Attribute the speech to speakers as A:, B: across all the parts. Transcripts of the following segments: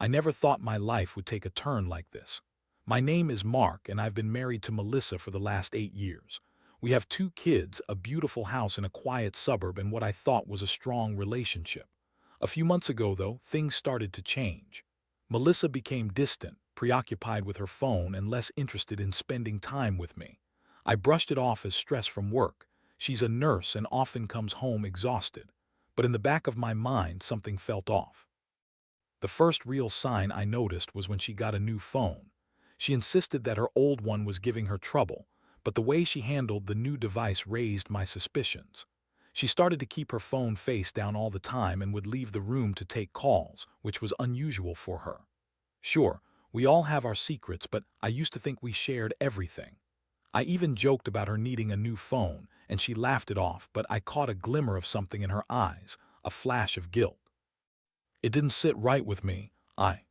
A: I never thought my life would take a turn like this. My name is Mark, and I've been married to Melissa for the last 8 years. We have 2 kids, a beautiful house in a quiet suburb, and what I thought was a strong relationship. A few months ago, though, things started to change. Melissa became distant, preoccupied with her phone and less interested in spending time with me. I brushed it off as stress from work. She's a nurse and often comes home exhausted. But in the back of my mind, something felt off. The first real sign I noticed was when she got a new phone. She insisted that her old one was giving her trouble, but the way she handled the new device raised my suspicions. She started to keep her phone face down all the time and would leave the room to take calls, which was unusual for her. Sure, we all have our secrets, but I used to think we shared everything. I even joked about her needing a new phone, and she laughed it off, but I caught a glimmer of something in her eyes, a flash of guilt. It didn't sit right with me. I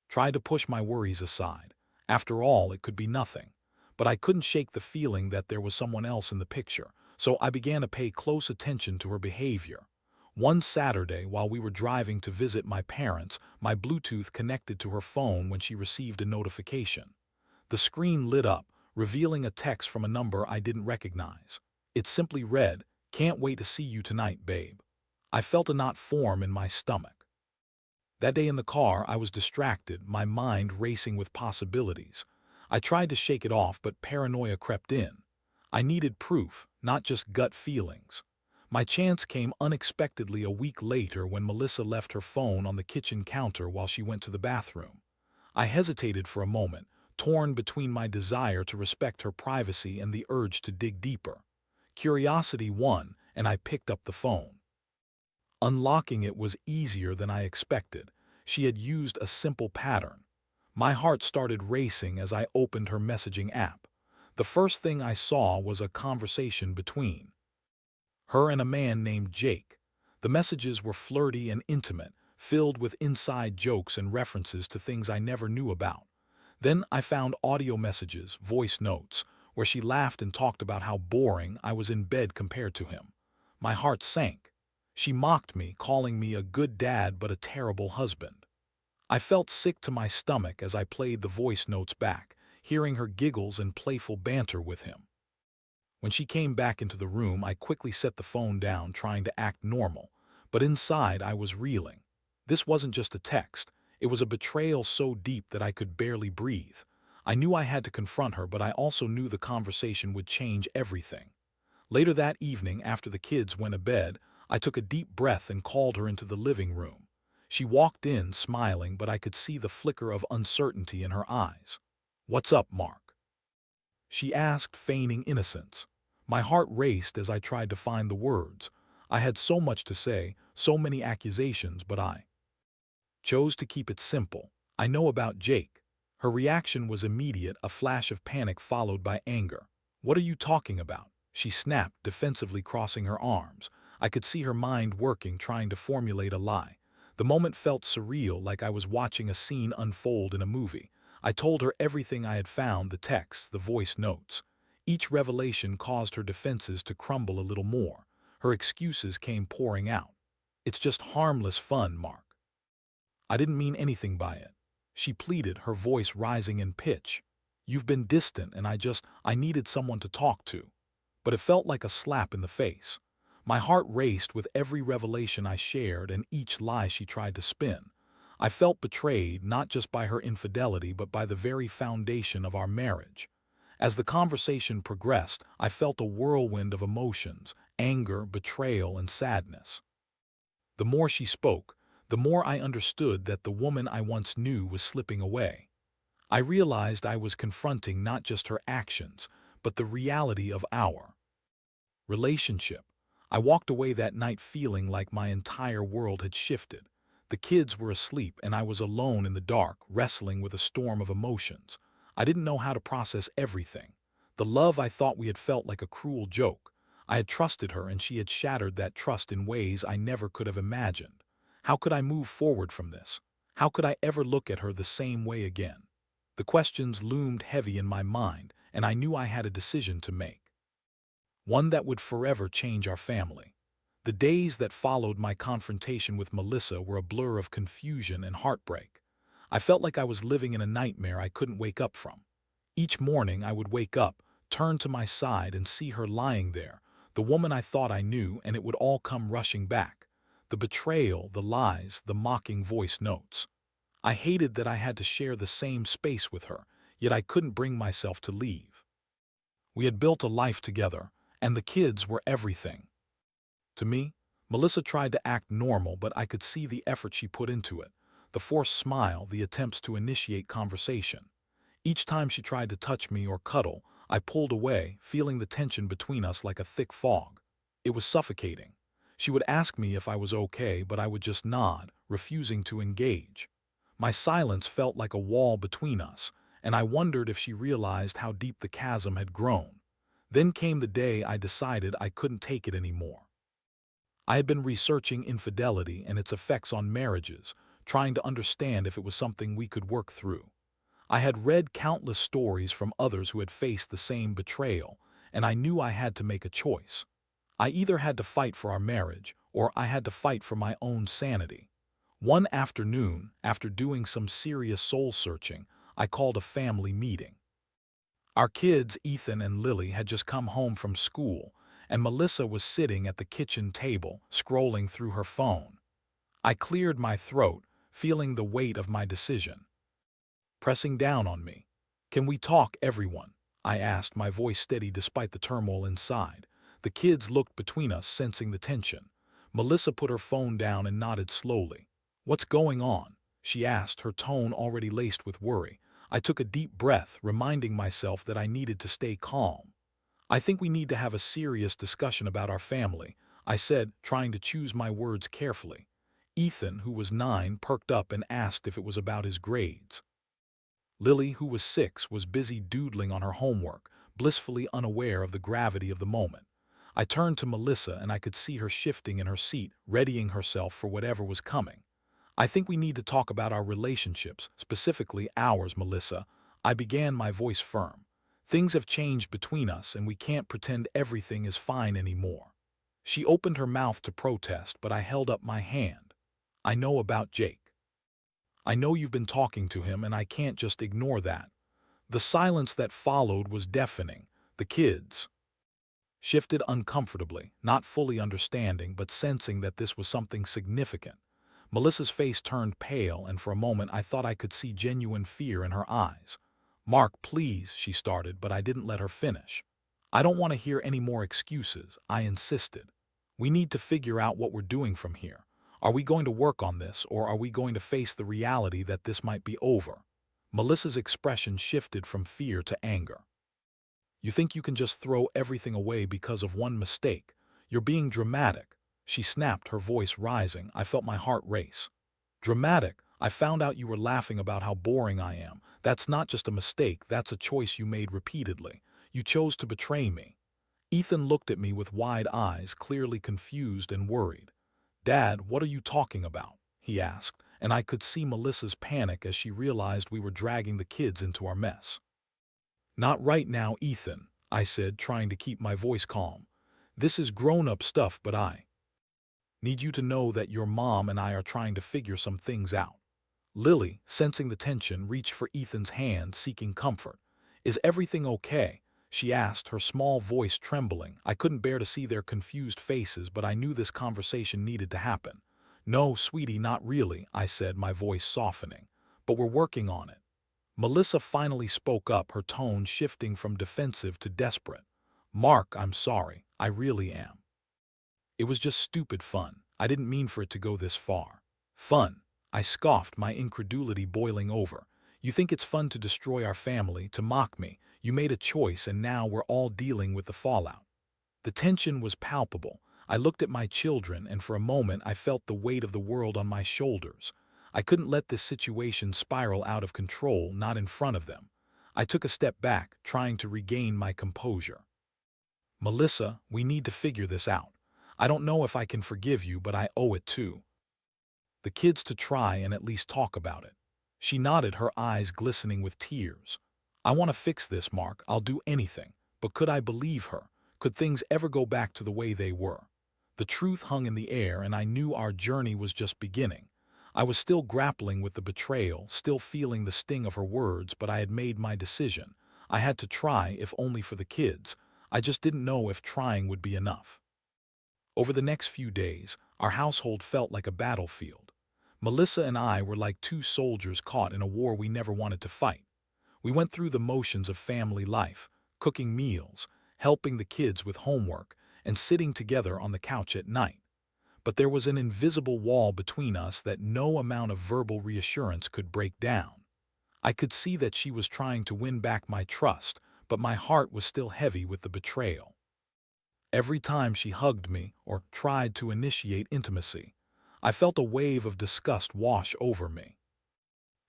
A: tried to push my worries aside. After all, it could be nothing. But I couldn't shake the feeling that there was someone else in the picture, so I began to pay close attention to her behavior. One Saturday, while we were driving to visit my parents, my Bluetooth connected to her phone when she received a notification. The screen lit up, revealing a text from a number I didn't recognize. It simply read, "Can't wait to see you tonight, babe." I felt a knot form in my stomach. That day in the car, I was distracted, my mind racing with possibilities. I tried to shake it off, but paranoia crept in. I needed proof, not just gut feelings. My chance came unexpectedly a week later when Melissa left her phone on the kitchen counter while she went to the bathroom. I hesitated for a moment, torn between my desire to respect her privacy and the urge to dig deeper. Curiosity won, and I picked up the phone. Unlocking it was easier than I expected. She had used a simple pattern. My heart started racing as I opened her messaging app. The first thing I saw was a conversation between her and a man named Jake. The messages were flirty and intimate, filled with inside jokes and references to things I never knew about. Then I found audio messages, voice notes, where she laughed and talked about how boring I was in bed compared to him. My heart sank. She mocked me, calling me a good dad but a terrible husband. I felt sick to my stomach as I played the voice notes back, hearing her giggles and playful banter with him. When she came back into the room, I quickly set the phone down, trying to act normal, but inside I was reeling. This wasn't just a text. It was a betrayal so deep that I could barely breathe. I knew I had to confront her, but I also knew the conversation would change everything. Later that evening, after the kids went to bed, I took a deep breath and called her into the living room. She walked in, smiling, but I could see the flicker of uncertainty in her eyes. "What's up, Mark?" she asked, feigning innocence. My heart raced as I tried to find the words. I had so much to say, so many accusations, but I chose to keep it simple. "I know about Jake." Her reaction was immediate, a flash of panic followed by anger. "What are you talking about?" she snapped, defensively crossing her arms. I could see her mind working, trying to formulate a lie. The moment felt surreal, like I was watching a scene unfold in a movie. I told her everything I had found, the texts, the voice notes. Each revelation caused her defenses to crumble a little more. Her excuses came pouring out. "It's just harmless fun, Mark. I didn't mean anything by it," she pleaded, her voice rising in pitch. "You've been distant, and I needed someone to talk to." But it felt like a slap in the face. My heart raced with every revelation I shared and each lie she tried to spin. I felt betrayed, not just by her infidelity, but by the very foundation of our marriage. As the conversation progressed, I felt a whirlwind of emotions: anger, betrayal, and sadness. The more she spoke, the more I understood that the woman I once knew was slipping away. I realized I was confronting not just her actions, but the reality of our relationship. I walked away that night feeling like my entire world had shifted. The kids were asleep, and I was alone in the dark, wrestling with a storm of emotions. I didn't know how to process everything. The love I thought we had felt like a cruel joke. I had trusted her, and she had shattered that trust in ways I never could have imagined. How could I move forward from this? How could I ever look at her the same way again? The questions loomed heavy in my mind, and I knew I had a decision to make. One that would forever change our family. The days that followed my confrontation with Melissa were a blur of confusion and heartbreak. I felt like I was living in a nightmare I couldn't wake up from. Each morning I would wake up, turn to my side and see her lying there, the woman I thought I knew, and it would all come rushing back. The betrayal, the lies, the mocking voice notes. I hated that I had to share the same space with her, yet I couldn't bring myself to leave. We had built a life together, and the kids were everything. To me, Melissa tried to act normal, but I could see the effort she put into it, the forced smile, the attempts to initiate conversation. Each time she tried to touch me or cuddle, I pulled away, feeling the tension between us like a thick fog. It was suffocating. She would ask me if I was okay, but I would just nod, refusing to engage. My silence felt like a wall between us, and I wondered if she realized how deep the chasm had grown. Then came the day I decided I couldn't take it anymore. I had been researching infidelity and its effects on marriages, trying to understand if it was something we could work through. I had read countless stories from others who had faced the same betrayal, and I knew I had to make a choice. I either had to fight for our marriage, or I had to fight for my own sanity. One afternoon, after doing some serious soul-searching, I called a family meeting. Our kids, Ethan and Lily, had just come home from school, and Melissa was sitting at the kitchen table, scrolling through her phone. I cleared my throat, feeling the weight of my decision pressing down on me. "Can we talk, everyone?" I asked, my voice steady despite the turmoil inside. The kids looked between us, sensing the tension. Melissa put her phone down and nodded slowly. "What's going on?" she asked, her tone already laced with worry. I took a deep breath, reminding myself that I needed to stay calm. "I think we need to have a serious discussion about our family," I said, trying to choose my words carefully. Ethan, who was 9, perked up and asked if it was about his grades. Lily, who was 6, was busy doodling on her homework, blissfully unaware of the gravity of the moment. I turned to Melissa and I could see her shifting in her seat, readying herself for whatever was coming. "I think we need to talk about our relationships, specifically ours, Melissa." I began, my voice firm. "Things have changed between us and we can't pretend everything is fine anymore." She opened her mouth to protest, but I held up my hand. "I know about Jake. I know you've been talking to him, and I can't just ignore that." The silence that followed was deafening. The kids shifted uncomfortably, not fully understanding but sensing that this was something significant. Melissa's face turned pale, and for a moment I thought I could see genuine fear in her eyes. "Mark, please," she started, but I didn't let her finish. "I don't want to hear any more excuses," I insisted. "We need to figure out what we're doing from here. Are we going to work on this, or are we going to face the reality that this might be over?" Melissa's expression shifted from fear to anger. "You think you can just throw everything away because of one mistake? You're being dramatic," she snapped, her voice rising. I felt my heart race. "Dramatic? I found out you were laughing about how boring I am. That's not just a mistake, that's a choice you made repeatedly. You chose to betray me." Ethan looked at me with wide eyes, clearly confused and worried. "Dad, what are you talking about?" he asked, and I could see Melissa's panic as she realized we were dragging the kids into our mess. "Not right now, Ethan," I said, trying to keep my voice calm. "This is grown-up stuff, but I need you to know that your mom and I are trying to figure some things out." Lily, sensing the tension, reached for Ethan's hand, seeking comfort. "Is everything okay?" she asked, her small voice trembling. I couldn't bear to see their confused faces, but I knew this conversation needed to happen. "No, sweetie, not really," I said, my voice softening. "But we're working on it." Melissa finally spoke up, her tone shifting from defensive to desperate. "Mark, I'm sorry. I really am. It was just stupid fun. I didn't mean for it to go this far." "Fun?" I scoffed, my incredulity boiling over. "You think it's fun to destroy our family, to mock me? You made a choice, and now we're all dealing with the fallout." The tension was palpable. I looked at my children, and for a moment I felt the weight of the world on my shoulders. I couldn't let this situation spiral out of control, not in front of them. I took a step back, trying to regain my composure. "Melissa, we need to figure this out. I don't know if I can forgive you, but I owe it to the kids to try and at least talk about it." She nodded, her eyes glistening with tears. "I want to fix this, Mark. I'll do anything. But could I believe her? Could things ever go back to the way they were?" The truth hung in the air, and I knew our journey was just beginning. I was still grappling with the betrayal, still feeling the sting of her words, but I had made my decision. I had to try, if only for the kids. I just didn't know if trying would be enough. Over the next few days, our household felt like a battlefield. Melissa and I were like two soldiers caught in a war we never wanted to fight. We went through the motions of family life, cooking meals, helping the kids with homework, and sitting together on the couch at night. But there was an invisible wall between us that no amount of verbal reassurance could break down. I could see that she was trying to win back my trust, but my heart was still heavy with the betrayal. Every time she hugged me or tried to initiate intimacy, I felt a wave of disgust wash over me.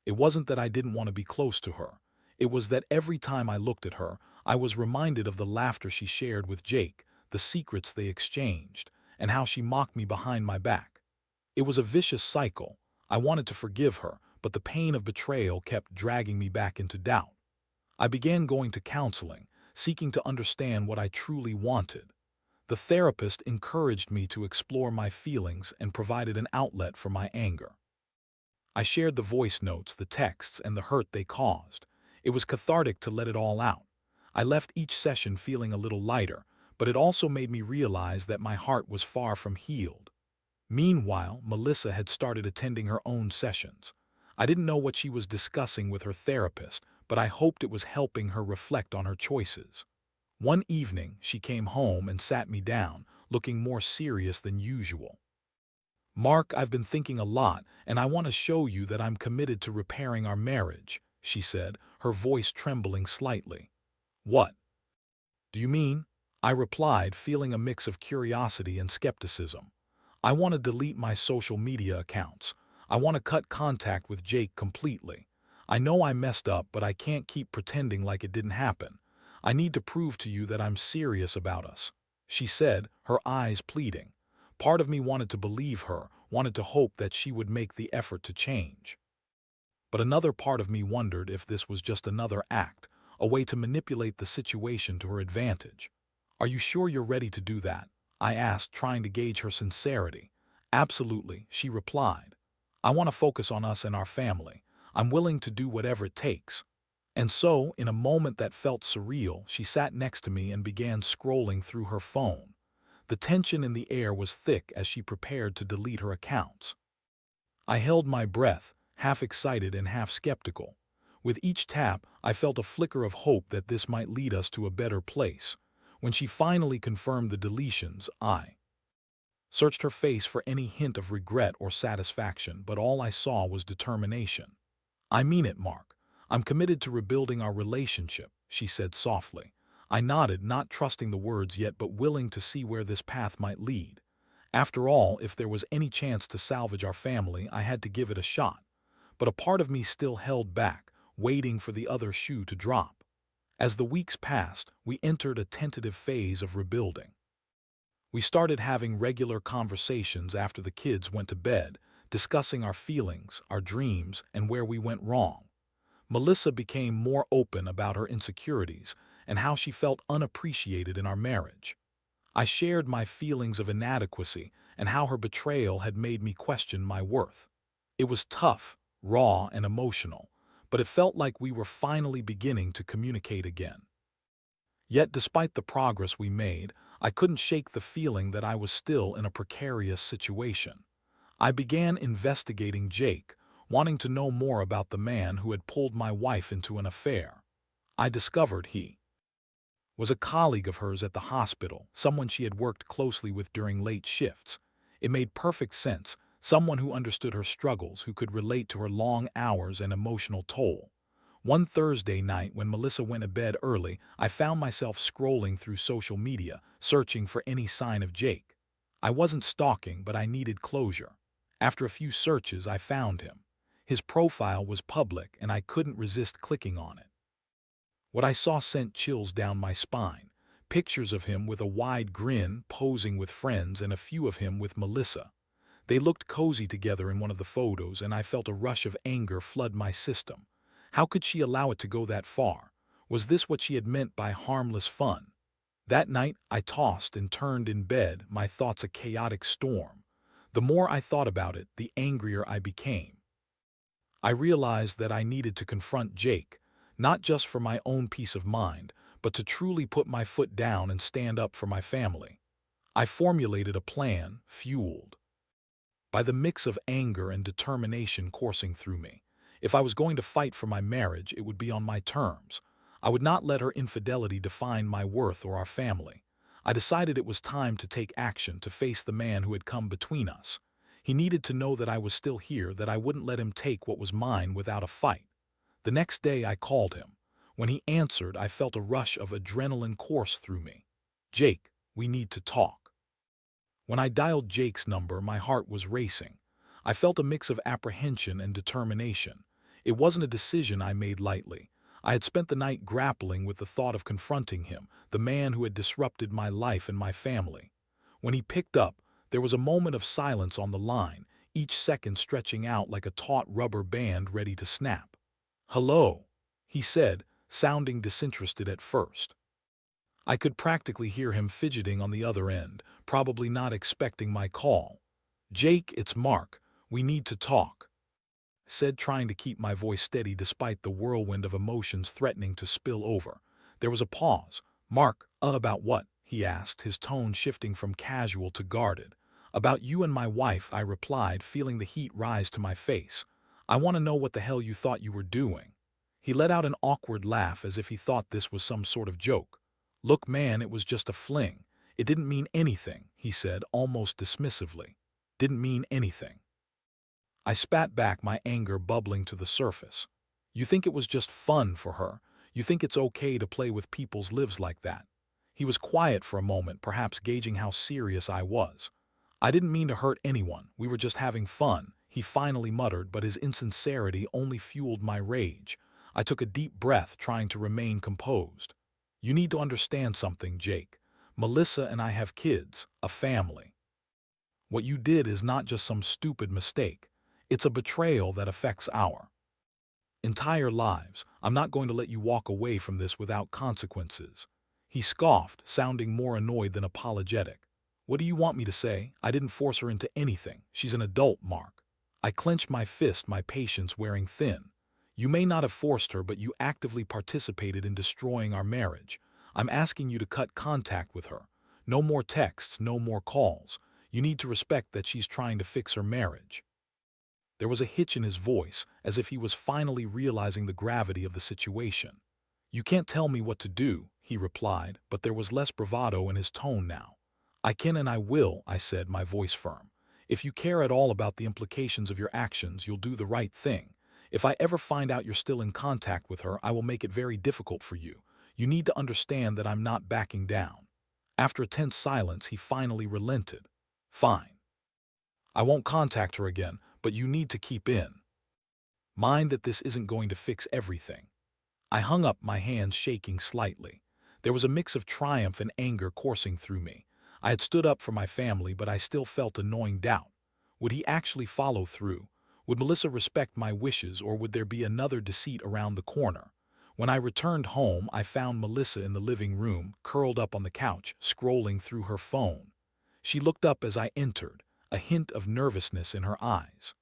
A: It wasn't that I didn't want to be close to her. It was that every time I looked at her, I was reminded of the laughter she shared with Jake, the secrets they exchanged, and how she mocked me behind my back. It was a vicious cycle. I wanted to forgive her, but the pain of betrayal kept dragging me back into doubt. I began going to counseling, seeking to understand what I truly wanted. The therapist encouraged me to explore my feelings and provided an outlet for my anger. I shared the voice notes, the texts, and the hurt they caused. It was cathartic to let it all out. I left each session feeling a little lighter, but it also made me realize that my heart was far from healed. Meanwhile, Melissa had started attending her own sessions. I didn't know what she was discussing with her therapist, but I hoped it was helping her reflect on her choices. One evening, she came home and sat me down, looking more serious than usual. "Mark, I've been thinking a lot, and I want to show you that I'm committed to repairing our marriage," she said, her voice trembling slightly. "What do you mean?" I replied, feeling a mix of curiosity and skepticism. "I want to delete my social media accounts. I want to cut contact with Jake completely. I know I messed up, but I can't keep pretending like it didn't happen. I need to prove to you that I'm serious about us," she said, her eyes pleading. Part of me wanted to believe her, wanted to hope that she would make the effort to change. But another part of me wondered if this was just another act, a way to manipulate the situation to her advantage. "Are you sure you're ready to do that?" I asked, trying to gauge her sincerity. "Absolutely," she replied. "I want to focus on us and our family. I'm willing to do whatever it takes." And so, in a moment that felt surreal, she sat next to me and began scrolling through her phone. The tension in the air was thick as she prepared to delete her accounts. I held my breath, half excited and half skeptical. With each tap, I felt a flicker of hope that this might lead us to a better place. When she finally confirmed the deletions, I searched her face for any hint of regret or satisfaction, but all I saw was determination. "I mean it, Mark. I'm committed to rebuilding our relationship," she said softly. I nodded, not trusting the words yet but willing to see where this path might lead. After all, if there was any chance to salvage our family, I had to give it a shot. But a part of me still held back, waiting for the other shoe to drop. As the weeks passed, we entered a tentative phase of rebuilding. We started having regular conversations after the kids went to bed, discussing our feelings, our dreams, and where we went wrong. Melissa became more open about her insecurities and how she felt unappreciated in our marriage. I shared my feelings of inadequacy and how her betrayal had made me question my worth. It was tough, raw, and emotional, but it felt like we were finally beginning to communicate again. Yet despite the progress we made, I couldn't shake the feeling that I was still in a precarious situation. I began investigating Jake, wanting to know more about the man who had pulled my wife into an affair. I discovered he was a colleague of hers at the hospital, someone she had worked closely with during late shifts. It made perfect sense, someone who understood her struggles, who could relate to her long hours and emotional toll. One Thursday night, when Melissa went to bed early, I found myself scrolling through social media, searching for any sign of Jake. I wasn't stalking, but I needed closure. After a few searches, I found him. His profile was public, and I couldn't resist clicking on it. What I saw sent chills down my spine. Pictures of him with a wide grin, posing with friends, and a few of him with Melissa. They looked cozy together in one of the photos, and I felt a rush of anger flood my system. How could she allow it to go that far? Was this what she had meant by harmless fun? That night, I tossed and turned in bed, my thoughts a chaotic storm. The more I thought about it, the angrier I became. I realized that I needed to confront Jake, not just for my own peace of mind, but to truly put my foot down and stand up for my family. I formulated a plan, fueled by the mix of anger and determination coursing through me. If I was going to fight for my marriage, it would be on my terms. I would not let her infidelity define my worth or our family. I decided it was time to take action to face the man who had come between us. He needed to know that I was still here, that I wouldn't let him take what was mine without a fight. The next day I called him. When he answered, I felt a rush of adrenaline course through me. "Jake, we need to talk." When I dialed Jake's number, my heart was racing. I felt a mix of apprehension and determination. It wasn't a decision I made lightly. I had spent the night grappling with the thought of confronting him, the man who had disrupted my life and my family. When he picked up, there was a moment of silence on the line, each second stretching out like a taut rubber band ready to snap. "Hello," he said, sounding disinterested at first. I could practically hear him fidgeting on the other end, probably not expecting my call. "Jake, it's Mark. We need to talk," said, trying to keep my voice steady despite the whirlwind of emotions threatening to spill over. There was a pause. "Mark, about what?" he asked, his tone shifting from casual to guarded. "About you and my wife," I replied, feeling the heat rise to my face. "I want to know what the hell you thought you were doing." He let out an awkward laugh as if he thought this was some sort of joke. "Look, man, it was just a fling. It didn't mean anything," he said, almost dismissively. "Didn't mean anything." I spat back, my anger bubbling to the surface. "You think it was just fun for her? You think it's okay to play with people's lives like that?" He was quiet for a moment, perhaps gauging how serious I was. "I didn't mean to hurt anyone. We were just having fun," he finally muttered, but his insincerity only fueled my rage. I took a deep breath, trying to remain composed. "You need to understand something, Jake. Melissa and I have kids, a family. What you did is not just some stupid mistake. It's a betrayal that affects our entire lives. I'm not going to let you walk away from this without consequences." He scoffed, sounding more annoyed than apologetic. "What do you want me to say? I didn't force her into anything. She's an adult, Mark." I clenched my fist, my patience wearing thin. "You may not have forced her, but you actively participated in destroying our marriage. I'm asking you to cut contact with her. No more texts, no more calls. You need to respect that she's trying to fix her marriage." There was a hitch in his voice, as if he was finally realizing the gravity of the situation. "You can't tell me what to do," he replied, but there was less bravado in his tone now. "I can and I will," I said, my voice firm. "If you care at all about the implications of your actions, you'll do the right thing. If I ever find out you're still in contact with her, I will make it very difficult for you. You need to understand that I'm not backing down." After a tense silence, he finally relented. "Fine. I won't contact her again, but you need to keep in mind that this isn't going to fix everything." I hung up, my hands shaking slightly. There was a mix of triumph and anger coursing through me. I had stood up for my family, but I still felt a gnawing doubt. Would he actually follow through? Would Melissa respect my wishes, or would there be another deceit around the corner? When I returned home, I found Melissa in the living room, curled up on the couch, scrolling through her phone. She looked up as I entered, a hint of nervousness in her eyes.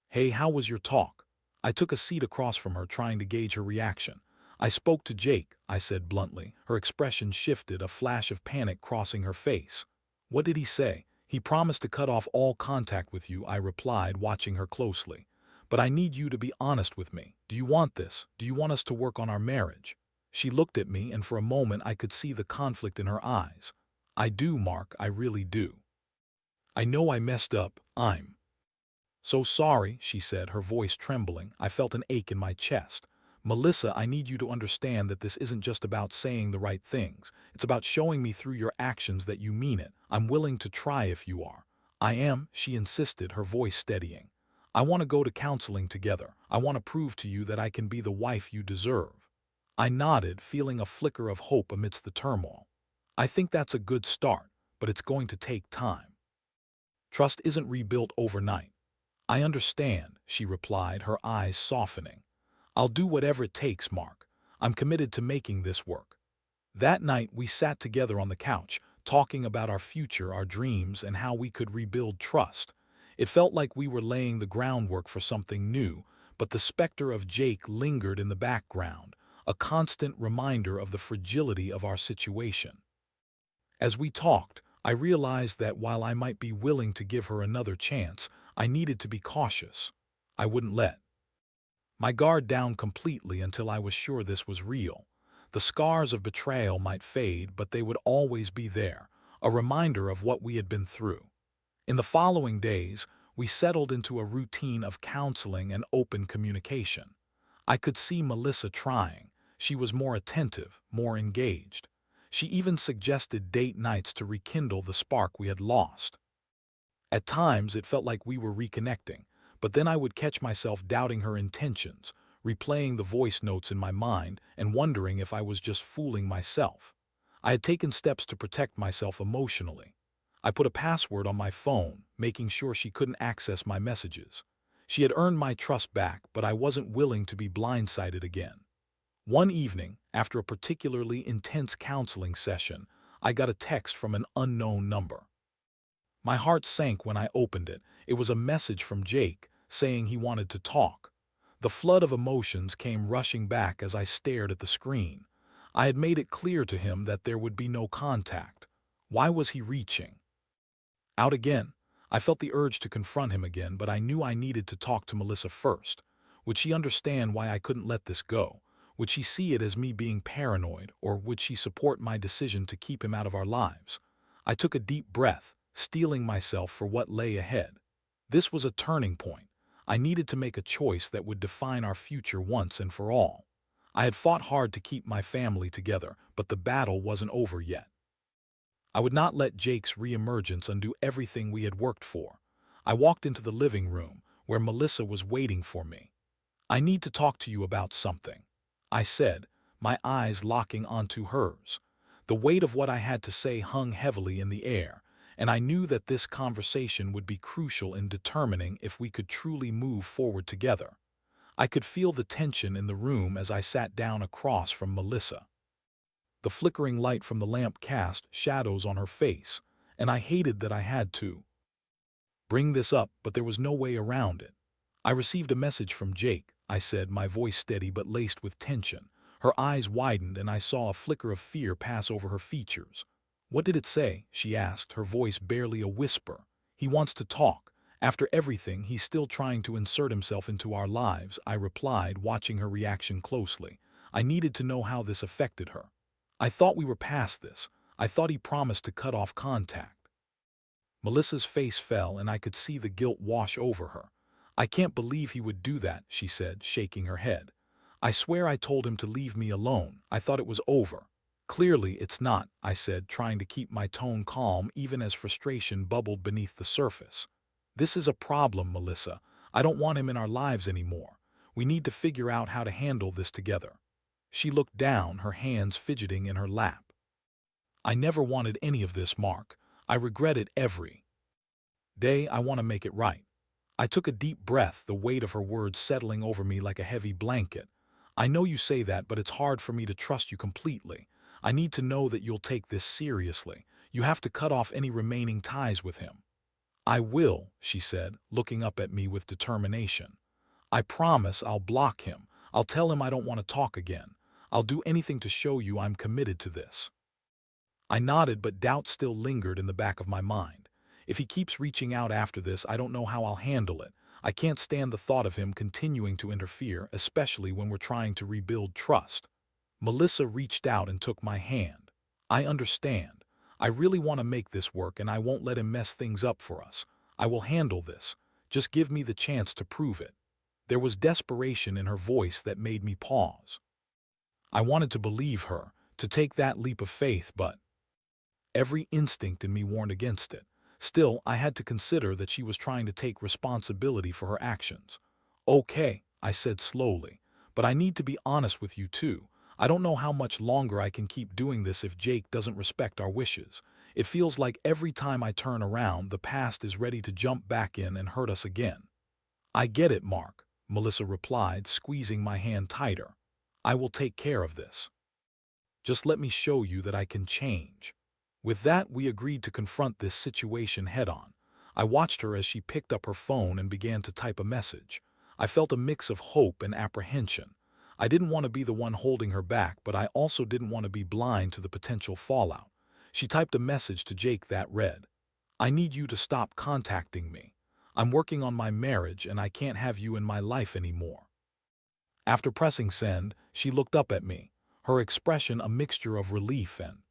A: "Hey, how was your talk?" I took a seat across from her, trying to gauge her reaction. "I spoke to Jake," I said bluntly. Her expression shifted, a flash of panic crossing her face. "What did he say?" "He promised to cut off all contact with you," I replied, watching her closely. "But I need you to be honest with me. Do you want this? Do you want us to work on our marriage?" She looked at me, and for a moment I could see the conflict in her eyes. "I do, Mark, I really do. I know I messed up. I'm so sorry," she said, her voice trembling. I felt an ache in my chest. "Melissa, I need you to understand that this isn't just about saying the right things. It's about showing me through your actions that you mean it. I'm willing to try if you are." "I am," she insisted, her voice steadying. "I want to go to counseling together. I want to prove to you that I can be the wife you deserve." I nodded, feeling a flicker of hope amidst the turmoil. "I think that's a good start, but it's going to take time. Trust isn't rebuilt overnight." "I understand," she replied, her eyes softening. "I'll do whatever it takes, Mark. I'm committed to making this work." That night we sat together on the couch, talking about our future, our dreams, and how we could rebuild trust. It felt like we were laying the groundwork for something new, but the specter of Jake lingered in the background, a constant reminder of the fragility of our situation. As we talked, I realized that while I might be willing to give her another chance, I needed to be cautious. I wouldn't let my guard down completely until I was sure this was real. The scars of betrayal might fade, but they would always be there, a reminder of what we had been through. In the following days, we settled into a routine of counseling and open communication. I could see Melissa trying. She was more attentive, more engaged. She even suggested date nights to rekindle the spark we had lost. At times, it felt like we were reconnecting, but then I would catch myself doubting her intentions, replaying the voice notes in my mind and wondering if I was just fooling myself. I had taken steps to protect myself emotionally. I put a password on my phone, making sure she couldn't access my messages. She had earned my trust back, but I wasn't willing to be blindsided again. One evening, after a particularly intense counseling session, I got a text from an unknown number. My heart sank when I opened it. It was a message from Jake, saying he wanted to talk. The flood of emotions came rushing back as I stared at the screen. I had made it clear to him that there would be no contact. Why was he reaching out again? I felt the urge to confront him again, but I knew I needed to talk to Melissa first. Would she understand why I couldn't let this go? Would she see it as me being paranoid, or would she support my decision to keep him out of our lives? I took a deep breath, steeling myself for what lay ahead. This was a turning point. I needed to make a choice that would define our future once and for all. I had fought hard to keep my family together, but the battle wasn't over yet. I would not let Jake's reemergence undo everything we had worked for. I walked into the living room, where Melissa was waiting for me. "I need to talk to you about something," I said, my eyes locking onto hers. The weight of what I had to say hung heavily in the air, and I knew that this conversation would be crucial in determining if we could truly move forward together. I could feel the tension in the room as I sat down across from Melissa. The flickering light from the lamp cast shadows on her face, and I hated that I had to bring this up, but there was no way around it. "I received a message from Jake," I said, my voice steady but laced with tension. Her eyes widened, and I saw a flicker of fear pass over her features. "What did it say?" she asked, her voice barely a whisper. "He wants to talk. After everything, he's still trying to insert himself into our lives," I replied, watching her reaction closely. I needed to know how this affected her. "I thought we were past this. I thought he promised to cut off contact." Melissa's face fell, and I could see the guilt wash over her. "I can't believe he would do that," she said, shaking her head. "I swear I told him to leave me alone. I thought it was over." "Clearly it's not," I said, trying to keep my tone calm even as frustration bubbled beneath the surface. "This is a problem, Melissa. I don't want him in our lives anymore. We need to figure out how to handle this together." She looked down, her hands fidgeting in her lap. "I never wanted any of this, Mark. I regret it every day. I want to make it right." I took a deep breath, the weight of her words settling over me like a heavy blanket. "I know you say that, but it's hard for me to trust you completely. I need to know that you'll take this seriously. You have to cut off any remaining ties with him." "I will," she said, looking up at me with determination. "I promise I'll block him. I'll tell him I don't want to talk again. I'll do anything to show you I'm committed to this." I nodded, but doubt still lingered in the back of my mind. If he keeps reaching out after this, I don't know how I'll handle it. I can't stand the thought of him continuing to interfere, especially when we're trying to rebuild trust. Melissa reached out and took my hand. "I understand. I really want to make this work, and I won't let him mess things up for us. I will handle this. Just give me the chance to prove it." There was desperation in her voice that made me pause. I wanted to believe her, to take that leap of faith, but every instinct in me warned against it. Still, I had to consider that she was trying to take responsibility for her actions. "Okay," I said slowly, "but I need to be honest with you too. I don't know how much longer I can keep doing this if Jake doesn't respect our wishes. It feels like every time I turn around, the past is ready to jump back in and hurt us again." "I get it, Mark," Melissa replied, squeezing my hand tighter. "I will take care of this. Just let me show you that I can change." With that, we agreed to confront this situation head-on. I watched her as she picked up her phone and began to type a message. I felt a mix of hope and apprehension. I didn't want to be the one holding her back, but I also didn't want to be blind to the potential fallout. She typed a message to Jake that read, "I need you to stop contacting me. I'm working on my marriage and I can't have you in my life anymore." After pressing send, she looked up at me, her expression a mixture of relief and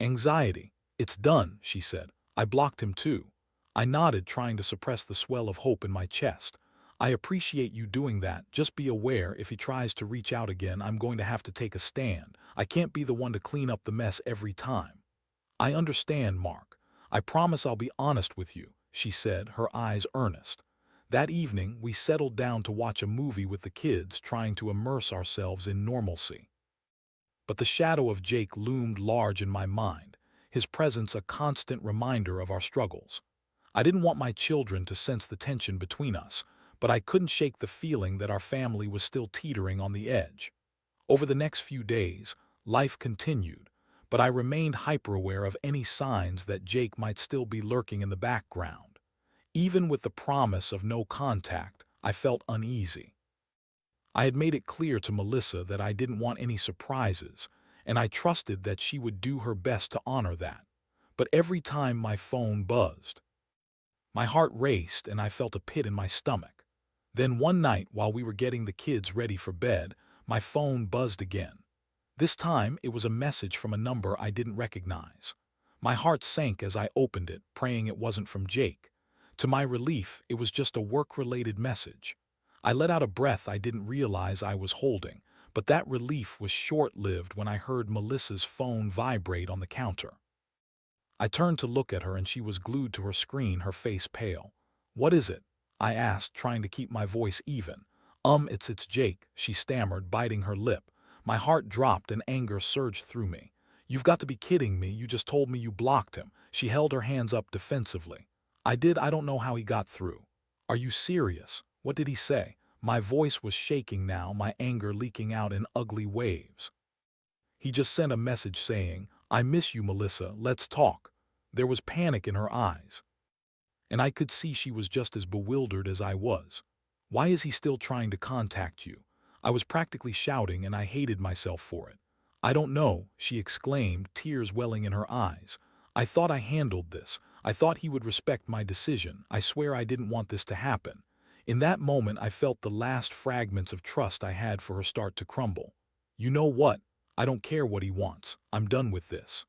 A: anxiety. "It's done," she said. "I blocked him too." I nodded, trying to suppress the swell of hope in my chest. "I appreciate you doing that. Just be aware if he tries to reach out again, I'm going to have to take a stand. I can't be the one to clean up the mess every time." "I understand, Mark. I promise I'll be honest with you," she said, her eyes earnest. That evening, we settled down to watch a movie with the kids, trying to immerse ourselves in normalcy. But the shadow of Jake loomed large in my mind, his presence a constant reminder of our struggles. I didn't want my children to sense the tension between us, but I couldn't shake the feeling that our family was still teetering on the edge. Over the next few days, life continued, but I remained hyper-aware of any signs that Jake might still be lurking in the background. Even with the promise of no contact, I felt uneasy. I had made it clear to Melissa that I didn't want any surprises, and I trusted that she would do her best to honor that. But every time my phone buzzed, my heart raced and I felt a pit in my stomach. Then one night, while we were getting the kids ready for bed, my phone buzzed again. This time, it was a message from a number I didn't recognize. My heart sank as I opened it, praying it wasn't from Jake. To my relief, it was just a work-related message. I let out a breath I didn't realize I was holding, but that relief was short-lived when I heard Melissa's phone vibrate on the counter. I turned to look at her and she was glued to her screen, her face pale. "What is it?" I asked, trying to keep my voice even. It's Jake," she stammered, biting her lip. My heart dropped and anger surged through me. "You've got to be kidding me, you just told me you blocked him." She held her hands up defensively. "I did, I don't know how he got through." "Are you serious? What did he say?" My voice was shaking now, my anger leaking out in ugly waves. "He just sent a message saying, 'I miss you, Melissa, let's talk.'" There was panic in her eyes, and I could see she was just as bewildered as I was. "Why is he still trying to contact you?" I was practically shouting, and I hated myself for it. "I don't know," she exclaimed, tears welling in her eyes. "I thought I handled this. I thought he would respect my decision. I swear I didn't want this to happen." In that moment, I felt the last fragments of trust I had for her start to crumble. "You know what? I don't care what he wants. I'm done with this.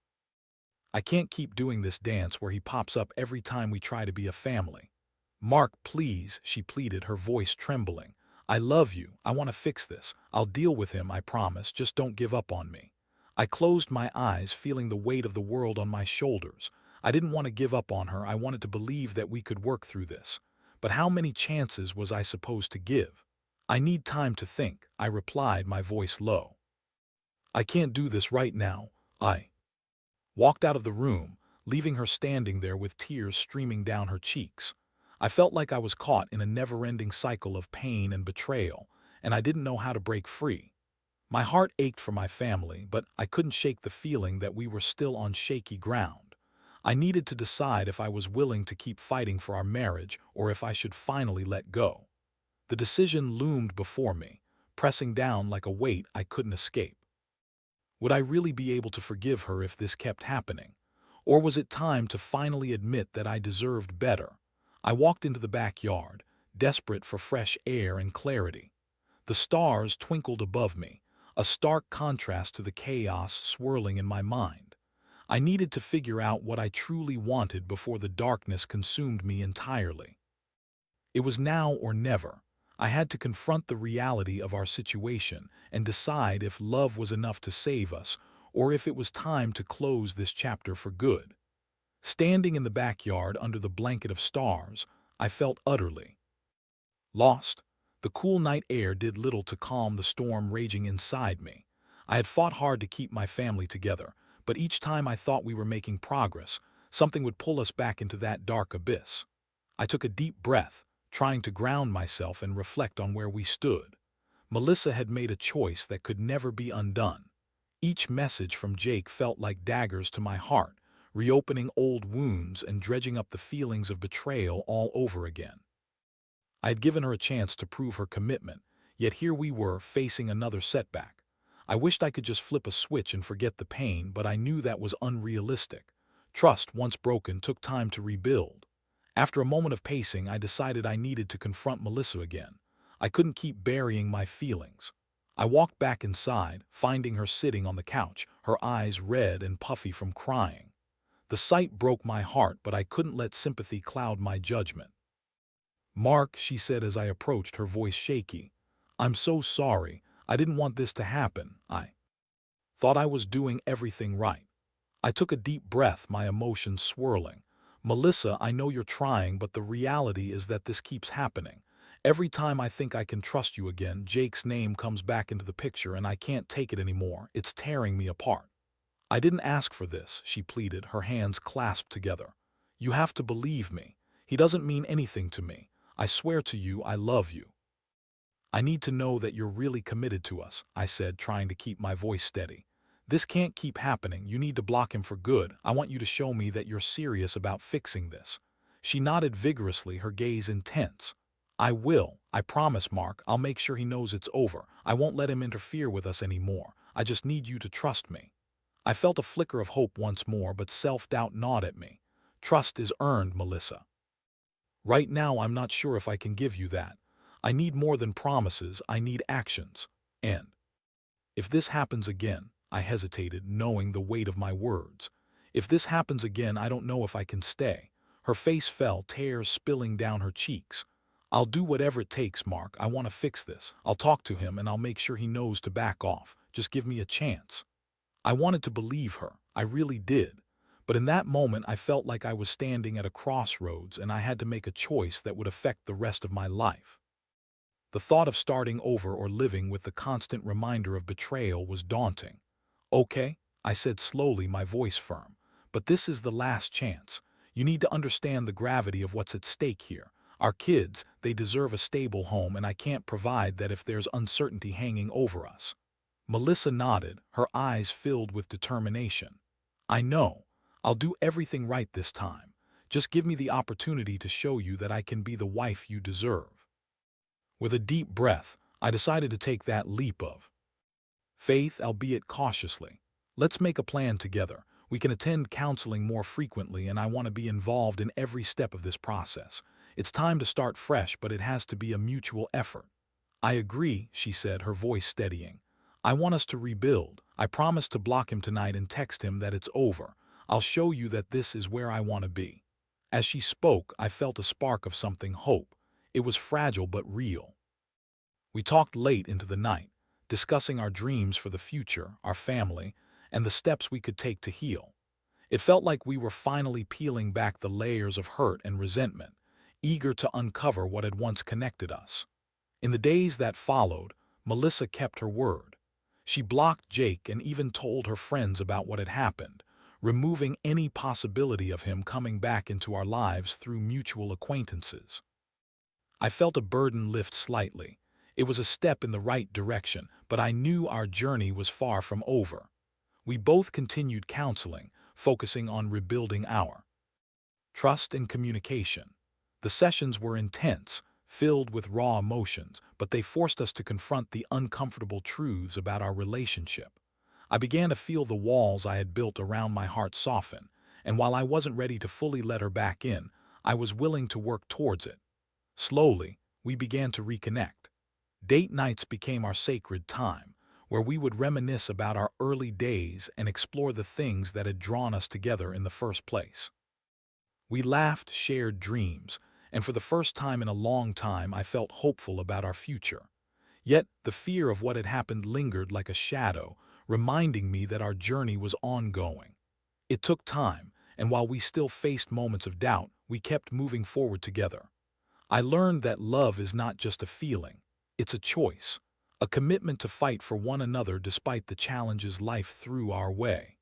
A: I can't keep doing this dance where he pops up every time we try to be a family." "Mark, please," she pleaded, her voice trembling. "I love you. I want to fix this. I'll deal with him, I promise. Just don't give up on me." I closed my eyes, feeling the weight of the world on my shoulders. I didn't want to give up on her. I wanted to believe that we could work through this. But how many chances was I supposed to give? "I need time to think," I replied, my voice low. "I can't do this right now." I walked out of the room, leaving her standing there with tears streaming down her cheeks. I felt like I was caught in a never-ending cycle of pain and betrayal, and I didn't know how to break free. My heart ached for my family, but I couldn't shake the feeling that we were still on shaky ground. I needed to decide if I was willing to keep fighting for our marriage or if I should finally let go. The decision loomed before me, pressing down like a weight I couldn't escape. Would I really be able to forgive her if this kept happening? Or was it time to finally admit that I deserved better? I walked into the backyard, desperate for fresh air and clarity. The stars twinkled above me, a stark contrast to the chaos swirling in my mind. I needed to figure out what I truly wanted before the darkness consumed me entirely. It was now or never. I had to confront the reality of our situation and decide if love was enough to save us or if it was time to close this chapter for good. Standing in the backyard under the blanket of stars, I felt utterly lost. The cool night air did little to calm the storm raging inside me. I had fought hard to keep my family together, but each time I thought we were making progress, something would pull us back into that dark abyss. I took a deep breath, trying to ground myself and reflect on where we stood. Melissa had made a choice that could never be undone. Each message from Jake felt like daggers to my heart, reopening old wounds and dredging up the feelings of betrayal all over again. I had given her a chance to prove her commitment, yet here we were facing another setback. I wished I could just flip a switch and forget the pain, but I knew that was unrealistic. Trust, once broken, took time to rebuild. After a moment of pacing, I decided I needed to confront Melissa again. I couldn't keep burying my feelings. I walked back inside, finding her sitting on the couch, her eyes red and puffy from crying. The sight broke my heart, but I couldn't let sympathy cloud my judgment. "Mark," she said as I approached, her voice shaky. "I'm so sorry. I didn't want this to happen. I thought I was doing everything right." I took a deep breath, my emotions swirling. "Melissa, I know you're trying, but the reality is that this keeps happening. Every time I think I can trust you again, Jake's name comes back into the picture and I can't take it anymore. It's tearing me apart." "I didn't ask for this," she pleaded, her hands clasped together. "You have to believe me. He doesn't mean anything to me. I swear to you, I love you." "I need to know that you're really committed to us," I said, trying to keep my voice steady. "This can't keep happening. You need to block him for good. I want you to show me that you're serious about fixing this." She nodded vigorously, her gaze intense. "I will. I promise, Mark. I'll make sure he knows it's over. I won't let him interfere with us anymore. I just need you to trust me." I felt a flicker of hope once more, but self-doubt gnawed at me. "Trust is earned, Melissa. Right now, I'm not sure if I can give you that. I need more than promises, I need actions. And if this happens again," I hesitated, knowing the weight of my words. "If this happens again, I don't know if I can stay." Her face fell, tears spilling down her cheeks. "I'll do whatever it takes, Mark. I want to fix this. I'll talk to him and I'll make sure he knows to back off. Just give me a chance." I wanted to believe her. I really did. But in that moment, I felt like I was standing at a crossroads and I had to make a choice that would affect the rest of my life. The thought of starting over or living with the constant reminder of betrayal was daunting. "Okay," I said slowly, my voice firm. "But this is the last chance. You need to understand the gravity of what's at stake here. Our kids, they deserve a stable home, and I can't provide that if there's uncertainty hanging over us." Melissa nodded, her eyes filled with determination. "I know. I'll do everything right this time. Just give me the opportunity to show you that I can be the wife you deserve." With a deep breath, I decided to take that leap of faith, albeit cautiously. "Let's make a plan together. We can attend counseling more frequently, and I want to be involved in every step of this process. It's time to start fresh, but it has to be a mutual effort." "I agree," she said, her voice steadying. "I want us to rebuild. I promise to block him tonight and text him that it's over. I'll show you that this is where I want to be." As she spoke, I felt a spark of something, hope. It was fragile but real. We talked late into the night, discussing our dreams for the future, our family, and the steps we could take to heal. It felt like we were finally peeling back the layers of hurt and resentment, eager to uncover what had once connected us. In the days that followed, Melissa kept her word. She blocked Jake and even told her friends about what had happened, removing any possibility of him coming back into our lives through mutual acquaintances. I felt a burden lift slightly. It was a step in the right direction, but I knew our journey was far from over. We both continued counseling, focusing on rebuilding our trust and communication. The sessions were intense, filled with raw emotions, but they forced us to confront the uncomfortable truths about our relationship. I began to feel the walls I had built around my heart soften, and while I wasn't ready to fully let her back in, I was willing to work towards it. Slowly, we began to reconnect. Date nights became our sacred time, where we would reminisce about our early days and explore the things that had drawn us together in the first place. We laughed, shared dreams, and for the first time in a long time I felt hopeful about our future. Yet the fear of what had happened lingered like a shadow, reminding me that our journey was ongoing. It took time, and while we still faced moments of doubt, we kept moving forward together. I learned that love is not just a feeling, it's a choice, a commitment to fight for one another despite the challenges life threw our way.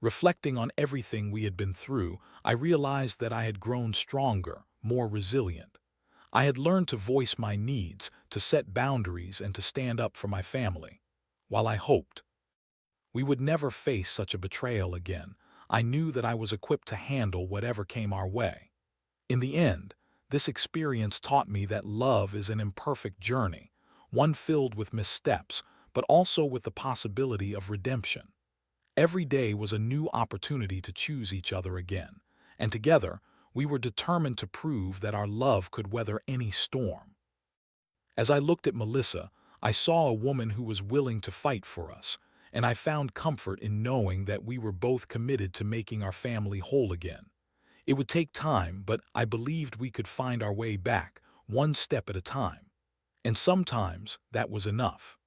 A: Reflecting on everything we had been through, I realized that I had grown stronger, more resilient. I had learned to voice my needs, to set boundaries, and to stand up for my family. While I hoped we would never face such a betrayal again, I knew that I was equipped to handle whatever came our way. In the end, this experience taught me that love is an imperfect journey, one filled with missteps, but also with the possibility of redemption. Every day was a new opportunity to choose each other again, and together we were determined to prove that our love could weather any storm. As I looked at Melissa, I saw a woman who was willing to fight for us, and I found comfort in knowing that we were both committed to making our family whole again. It would take time, but I believed we could find our way back, one step at a time. And sometimes that was enough.